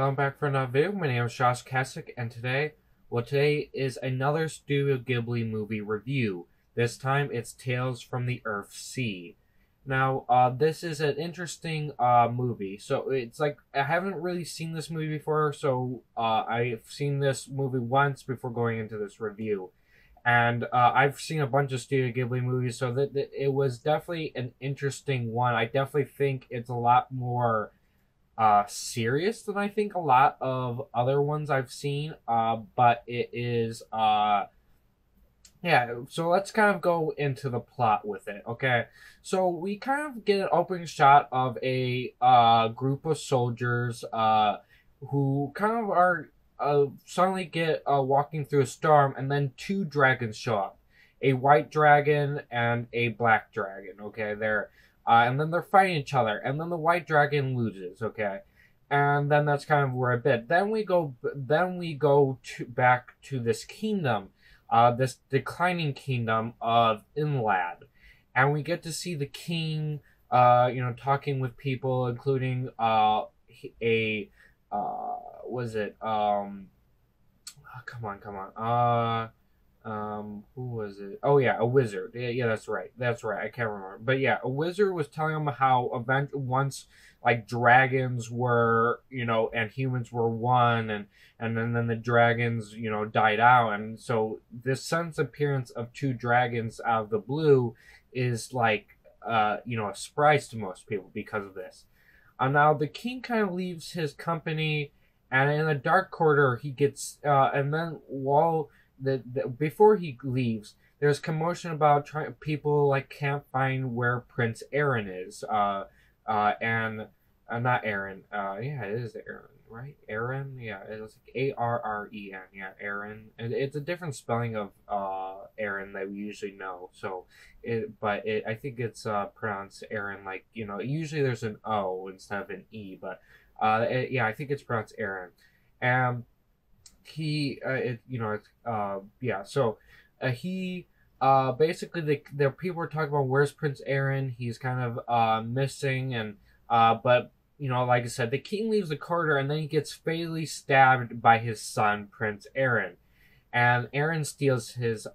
Welcome back for another video. My name is Josh Kasich, and today is another Studio Ghibli movie review. This time it's Tales from the Earthsea. Now, this is an interesting movie. So it's like I haven't really seen this movie before, so I've seen this movie once before going into this review. And I've seen a bunch of Studio Ghibli movies, so that it was definitely an interesting one. I definitely think it's a lot more serious than I think a lot of other ones I've seen. But it is yeah, so let's kind of go into the plot with it, okay? So we kind of get an opening shot of a group of soldiers who kind of are suddenly get walking through a storm, and then two dragons show up, a white dragon and a black dragon, okay? And then they're fighting each other, and then the white dragon loses, okay? And then that's kind of where a bit. Then we go back to this kingdom, this declining kingdom of Enlad, and we get to see the king, talking with people, including was it come on, who was it? Oh yeah, a wizard. Yeah, that's right, I can't remember, but yeah, a wizard was telling him how once like dragons were, and humans were one, and then the dragons, died out, and so this sudden appearance of two dragons out of the blue is like a surprise to most people because of this. Now the king kind of leaves his company, and in a dark corridor he gets and then while before he leaves, there's commotion about people like can't find where Prince Arren is. And not Aaron. Yeah, it is Aaron, right? Aaron. Yeah, it's like Arren. Yeah, Aaron. And it's a different spelling of Aaron that we usually know. So, I think it's pronounced Aaron. Like usually there's an O instead of an E, but yeah, I think it's pronounced Aaron. And he yeah, so he basically the people are talking about where's Prince Arren. He's kind of missing, and but like I said, the king leaves the corridor, and then he gets fatally stabbed by his son Prince Arren, and Arren steals his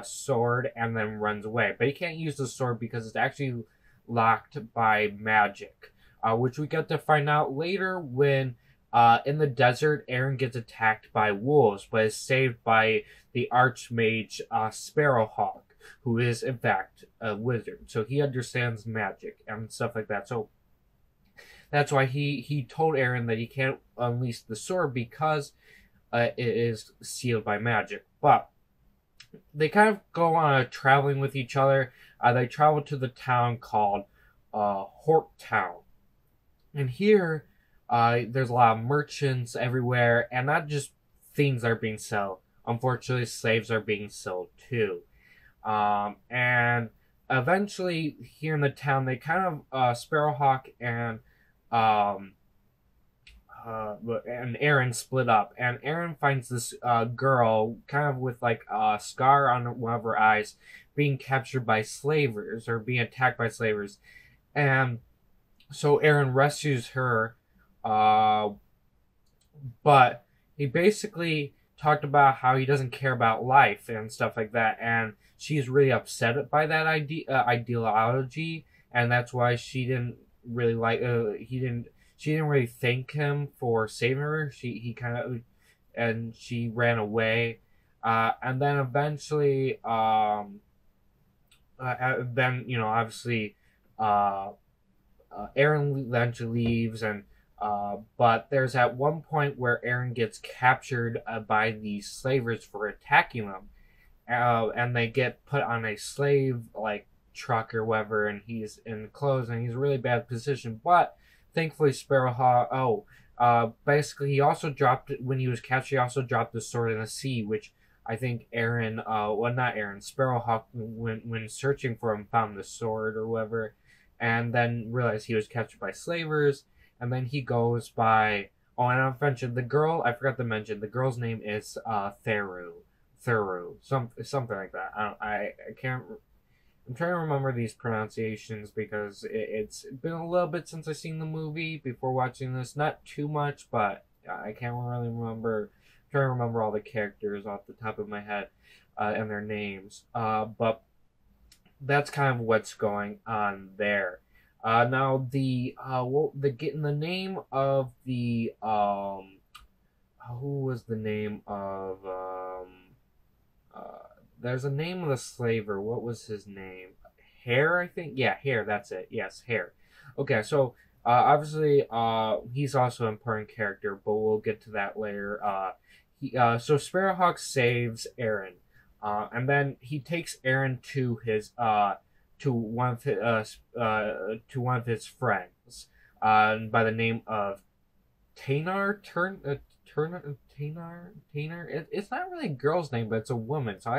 sword and then runs away, but he can't use the sword because it's actually locked by magic, which we get to find out later when in the desert, Arren gets attacked by wolves, but is saved by the Archmage Sparrowhawk, who is in fact a wizard. So he understands magic and stuff like that. So that's why he told Arren that he can't unleash the sword because it is sealed by magic. But they kind of go on a traveling with each other. They travel to the town called Hort Town, and here there's a lot of merchants everywhere, and not just things are being sold. Unfortunately, slaves are being sold too. And eventually, here in the town, they kind of Sparrowhawk and Arren split up, and Arren finds this girl, kind of with like a scar on one of her eyes, being captured by slavers or being attacked by slavers, and so Arren rescues her. But he basically talked about how he doesn't care about life and stuff like that, and she's really upset by that ideology, and that's why she didn't really like she didn't really thank him for saving her. She ran away, and then eventually then obviously Arren eventually leaves, and but there's at one point where Arren gets captured by these slavers for attacking them, and they get put on a slave like truck or whatever, and he's in clothes, and he's in a really bad position. But thankfully, Sparrowhawk. Basically, he also dropped when he was captured. He also dropped the sword in the sea, which I think Arren, well, not Arren, Sparrowhawk, when searching for him, found the sword or whatever, and then realized he was captured by slavers. And then he goes by. Oh, and I mentioned the girl. I forgot to mention the girl's name is Therru, something like that. I can't. I'm trying to remember these pronunciations because it's been a little bit since I've seen the movie before watching this. Not too much, but I can't really remember. I'm trying to remember all the characters off the top of my head and their names. But that's kind of what's going on there. Now the name of the who was the name of uh there's a name of the slaver. What was his name? Heir, I think. Yeah, Heir. That's it. Yes, Heir. Okay, so obviously he's also an important character, but we'll get to that later. So Sparrowhawk saves Arren, and then he takes Arren to his to one of his friends by the name of Tenar. It's not really a girl's name, but it's a woman. So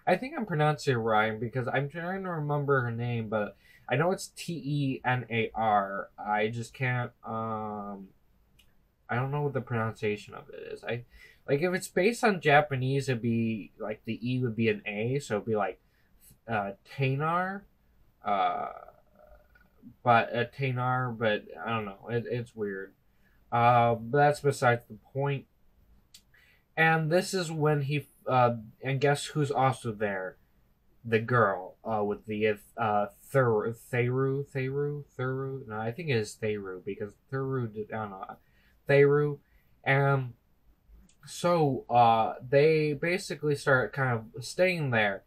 I think I'm pronouncing it right because I'm trying to remember her name, but I know it's Tenar. I just can't. I don't know what the pronunciation of it is. I like if it's based on Japanese, it'd be like the E would be an A, so it'd be like Tenar. Uh, but Tenar, but I don't know. It's weird. But that's besides the point. And this is when and guess who's also there? The girl with the Therru. No, I think it is Therru because Therru did, I don't know, Therru. And so they basically start kind of staying there,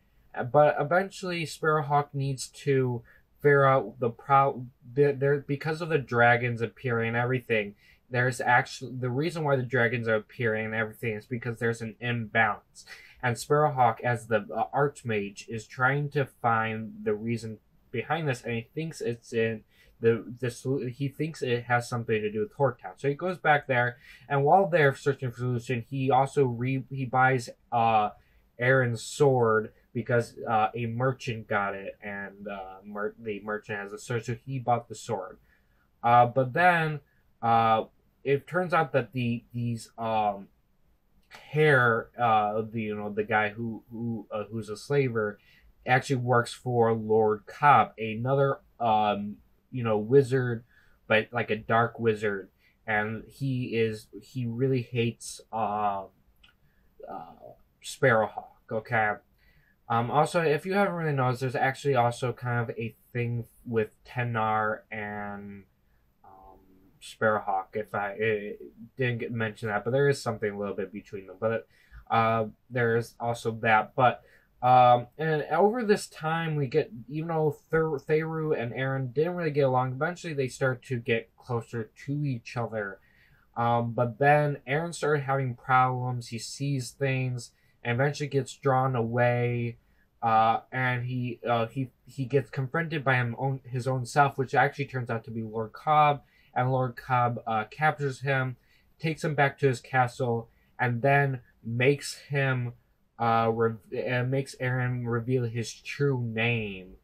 but eventually Sparrowhawk needs to figure out the problem there because of the dragons appearing and everything. There's actually the reason why the dragons are appearing and everything is because there's an imbalance, and Sparrowhawk, as the Archmage, is trying to find the reason behind this, and he thinks it's in he thinks it has something to do with Hort Town. So he goes back there, and while they're searching for solution, he also he buys Arren's sword because a merchant got it, and the merchant has a sword, so he bought the sword. But then it turns out that these heir, the guy who's a slaver, actually works for Lord Cobb, another wizard, but like a dark wizard, and he really hates Sparrowhawk. Okay. Also, if you haven't really noticed, there's actually also kind of a thing with Tenar and Sparrowhawk. If didn't mention that, but there is something a little bit between them. But there is also that. But and over this time, we get, even though Therru and Arren didn't really get along, eventually they start to get closer to each other. But then Arren started having problems. He sees things and eventually gets drawn away. And he gets confronted by his own self, which actually turns out to be Lord Cobb. And Lord Cobb captures him, takes him back to his castle, and then makes Arren reveal his true name,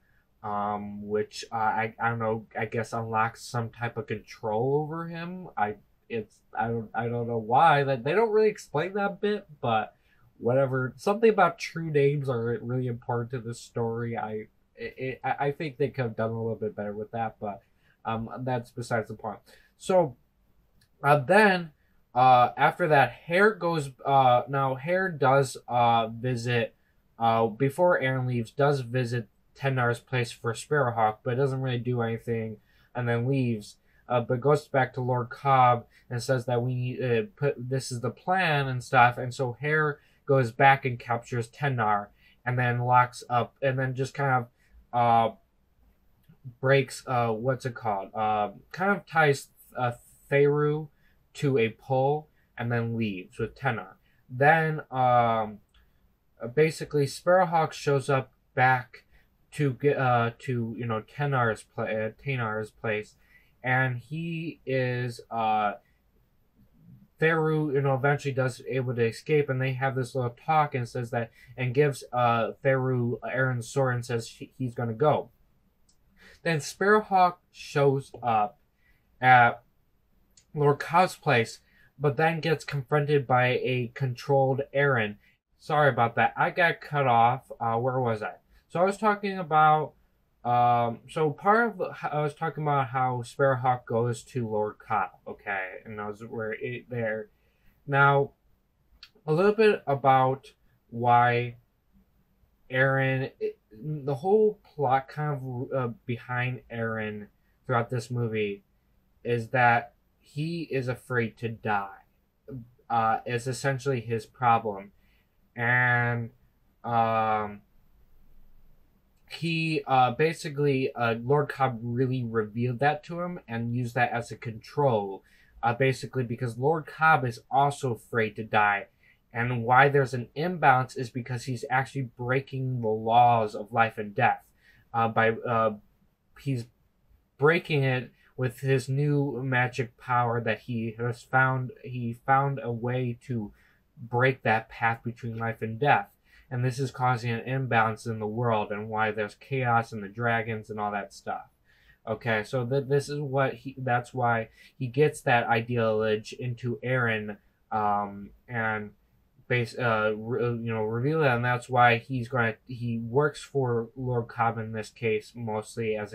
which I don't know. I guess unlocks some type of control over him. I don't know why. That they don't really explain that bit, but whatever. Something about true names are really important to this story. I think they could have done a little bit better with that, but that's besides the point. So then after that, Heir goes. Now Heir does visit before Arren leaves. Does visit Tenar's place for Sparrowhawk, but doesn't really do anything, and then leaves. But goes back to Lord Cobb and says that we need to this is the plan and stuff. And so Heir goes back and captures Tenar, and then locks up, and then just kind of breaks what's it called? Kind of ties Therru to a pole and then leaves with Tenar. Then basically Sparrowhawk shows up back to get to Tenar's place, and he is Therru, eventually does able to escape, and they have this little talk and says that, and gives Therru Arren's sword and says he's gonna go. Then Sparrowhawk shows up at Lord Cobb's place, but then gets confronted by a controlled Arren. Sorry about that. I got cut off. Where was I? So I was talking about So part of I was talking about how Sparrowhawk goes to Lord Cobb, okay, and that was where it there. Now, a little bit about why Arren, the whole plot kind of behind Arren throughout this movie is that he is afraid to die. Is essentially his problem, and um, he basically Lord Cobb really revealed that to him and used that as a control, basically because Lord Cobb is also afraid to die, and why there's an imbalance is because he's actually breaking the laws of life and death, by he's breaking it with his new magic power that he has found. He found a way to break that path between life and death, and this is causing an imbalance in the world and why there's chaos and the dragons and all that stuff. Okay, so this is what he. That's why he gets that ideology into Arren, and reveal it, and that's why he works for Lord Cobb in this case mostly as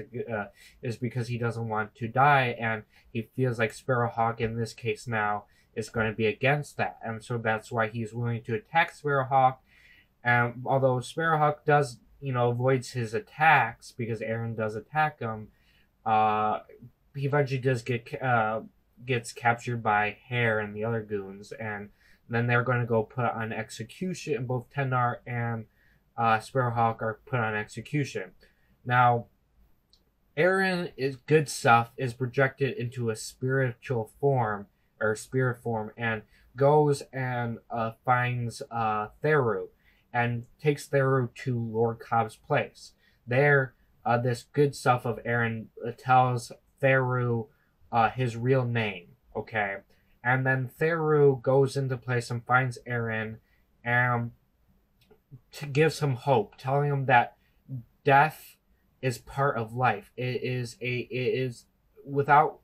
is because he doesn't want to die, and he feels like Sparrowhawk in this case now is going to be against that, and so that's why he's willing to attack Sparrowhawk. And although Sparrowhawk does avoids his attacks because Arren does attack him, he eventually does gets captured by Heir and the other goons, and then they're going to go put on execution. Both Tenar and Sparrowhawk are put on execution. Now, Arren is good stuff is projected into a spiritual form or spirit form and goes and finds Therru and takes Therru to Lord Cobb's place. There, this good stuff of Arren tells Therru his real name. Okay. And then Therru goes into place and finds Arren and gives him hope, telling him that death is part of life. It is without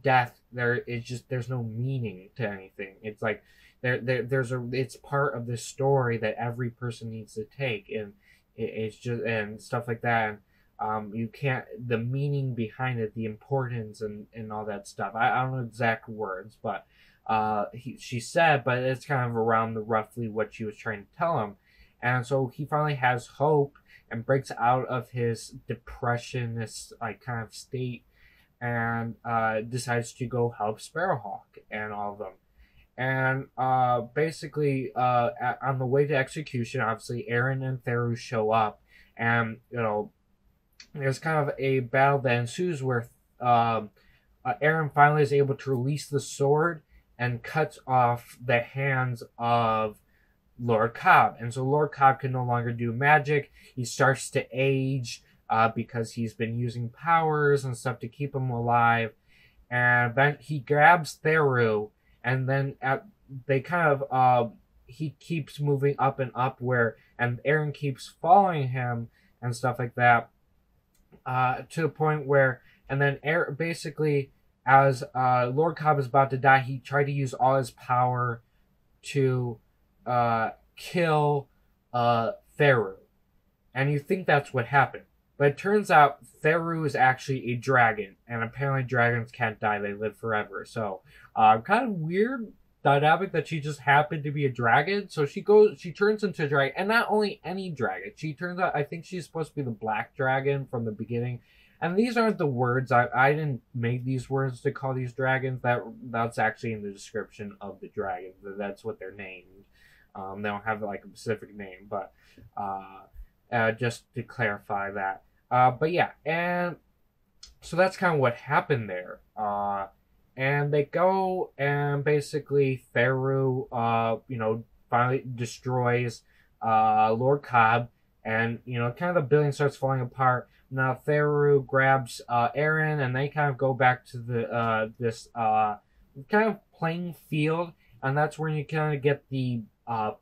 death there's no meaning to anything. It's like it's part of the story that every person needs to take, and it's just and stuff like that. You can't the meaning behind it, the importance and all that stuff. I don't know exact words, but she said, but it's kind of around the roughly what she was trying to tell him. And so he finally has hope and breaks out of his depressionist kind of state and decides to go help Sparrowhawk and all of them. And basically, on the way to execution, obviously Arren and Therru show up, and there's kind of a battle that ensues where Arren finally is able to release the sword and cuts off the hands of Lord Cobb. And so Lord Cobb can no longer do magic. He starts to age because he's been using powers and stuff to keep him alive. And then he grabs Therru, and then he keeps moving up and up and Arren keeps following him and stuff like that. To the point where, and then basically, as Lord Cobb is about to die, he tried to use all his power to kill Therru. And you think that's what happened. But it turns out Therru is actually a dragon, and apparently dragons can't die, they live forever. So, kind of weird dynamic that she just happened to be a dragon. So she turns into a dragon, and not only any dragon. She turns out, I think she's supposed to be the black dragon from the beginning. And these aren't the words. I didn't make these words to call these dragons. That's actually in the description of the dragons. That's what they're named. They don't have like a specific name, but just to clarify that. But yeah, and so that's kind of what happened there. And they go and basically Therru, finally destroys Lord Cobb, and kind of the building starts falling apart. Now Therru grabs Arren, and they kind of go back to the this kind of playing field, and that's where you kind of get the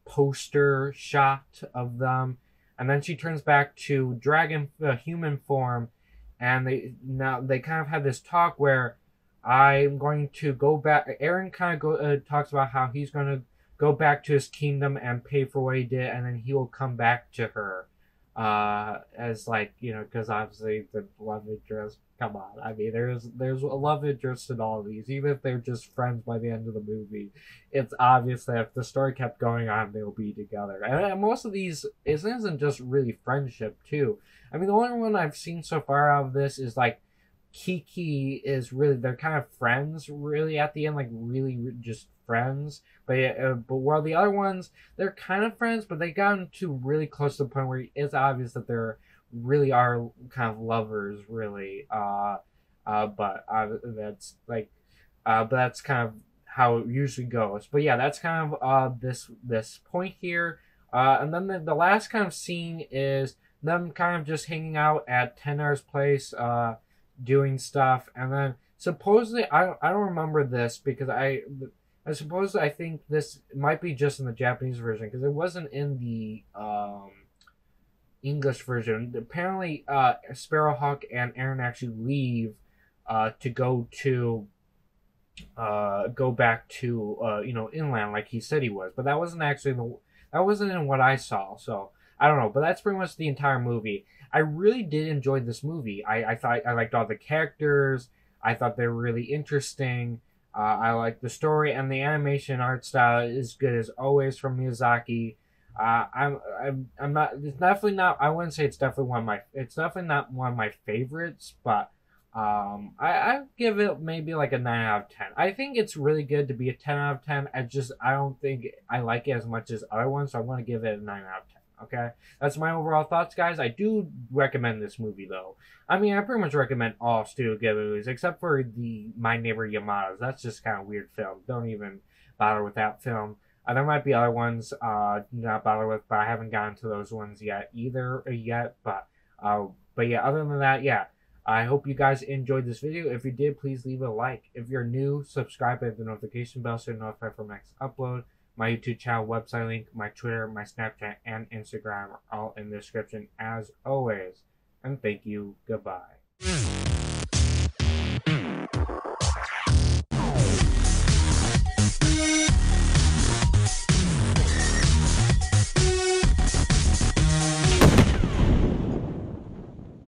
poster shot of them. And then she turns back to human form, and they kind of have this talk where I'm going to go back. Arren kind of talks about how he's going to go back to his kingdom and pay for what he did, and then he will come back to her. as like, you know, because obviously the love interest. Come on, I mean, there's a love interest in all of these, even if they're just friends by the end of the movie. It's obvious that if the story kept going on, they'll be together. And most of these isn't just really friendship too. I mean, the only one I've seen so far out of this is like Kiki is really, they're kind of friends really at the end, like really just friends. But yeah, but while the other ones, they're kind of friends, but they gotten to really close to the point where it's obvious that they're really are kind of lovers, really. But but that's kind of how it usually goes. But yeah, that's kind of this point here. And then the last kind of scene is them kind of just hanging out at Tenar's place, doing stuff, and then supposedly I don't remember this because I suppose I think this might be just in the Japanese version because it wasn't in the English version. Apparently, Sparrowhawk and Arren actually leave to go back to inland like he said he was, but that wasn't actually that wasn't in what I saw. So I don't know, but that's pretty much the entire movie. I really did enjoy this movie. I thought I liked all the characters. I thought they were really interesting. I like the story, and the animation art style is good as always from Miyazaki. I'm not. It's definitely not. I wouldn't say it's definitely one of my. It's definitely not one of my favorites, but I give it maybe like a 9 out of 10. I think it's really good to be a 10 out of 10. I don't think I like it as much as other ones, so I'm gonna give it a 9 out of 10. Okay, that's my overall thoughts, guys. I do recommend this movie, though. I mean, I pretty much recommend all Studio Ghibli movies, except for the My Neighbor Yamada's. That's just kind of weird film. Don't even bother with that film. There might be other ones not bother with, but I haven't gotten to those ones yet. But yeah, other than that, yeah. I hope you guys enjoyed this video. If you did, please leave a like. If you're new, subscribe and hit the notification bell so you're notified for my next upload. My YouTube channel, website link, my Twitter, my Snapchat, and Instagram are all in the description as always. And thank you. Goodbye.